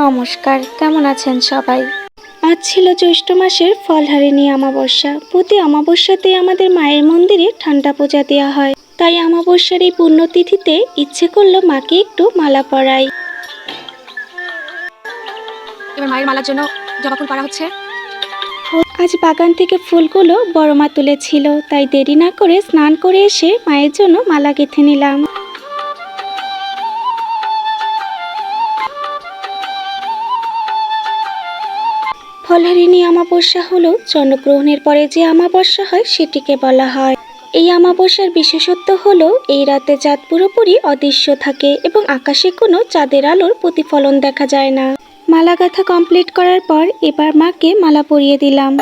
নমস্কার, কেমন আছেন সবাই? আজ ছিল জ্যৈষ্ঠ মাসের ফলহারিণী অমাবস্যা। প্রতি অমাবস্যাতে আমাদের মায়ের মন্দিরে ঠান্ডা পূজা দেওয়া হয়। তাই অমাবস্যার এই পুণ্যতিথিতে ইচ্ছে করলো মাকে একটু মালা পরাই। এবার মায়ের মালার জন্য জবা ফুল পাড়া হচ্ছে। আজ বাগান থেকে ফুলগুলো বড় মা তুলেছিল, তাই দেরি না করে স্নান করে এসে মায়ের জন্য মালা গেঁথে নিলাম। ফলহারিণী অমাবস্যা হলো চন্দ্রগ্রহণের পরে যে অমাবস্যা হয় সেটিকে বলা হয়। এই অমাবস্যার বিশেষত্ব হলো এই রাতে চাঁদ পুরোপুরি অদৃশ্য থাকে এবং আকাশে কোনো চাঁদের আলোর প্রতিফলন দেখা যায় না। মালা গাঁথা কমপ্লিট করার পর এবার মাকে মালা পরিয়ে দিলাম।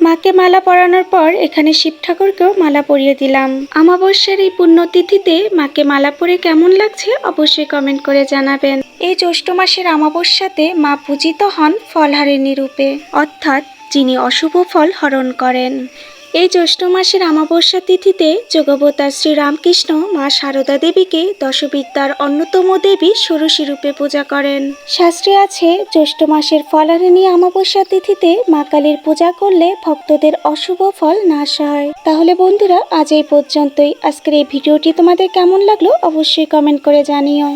মাকে মালা পরানোর পর এখানে শিব ঠাকুরকেও মালা পরিয়ে দিলাম। অমাবস্যার এই পুণ্যতিথিতে মাকে মালা পরে কেমন লাগছে অবশ্যই কমেন্ট করে জানাবেন। এই জ্যৈষ্ঠ মাসের অমাবস্যাতে মা পূজিত হন ফলহারিণী রূপে, অর্থাৎ যিনি অশুভ ফল হরণ করেন। এই জ্যৈষ্ঠ মাসের অমাবস্যা তিথিতে যোগাবতার শ্রীরামকৃষ্ণ মা সারদা দেবীকে দশবিদ্যার অন্যতম দেবী ষোড়শী রূপে পূজা করেন। শাস্ত্রে আছে জ্যৈষ্ঠ মাসের ফলহারিণী অমাবস্যা তিথিতে মা কালীর পূজা করলে ভক্তদের অশুভ ফল নাশ হয়। তাহলে বন্ধুরা, আজ এই পর্যন্তই। আজকের এই ভিডিওটি তোমাদের কেমন লাগলো অবশ্যই কমেন্ট করে জানিও।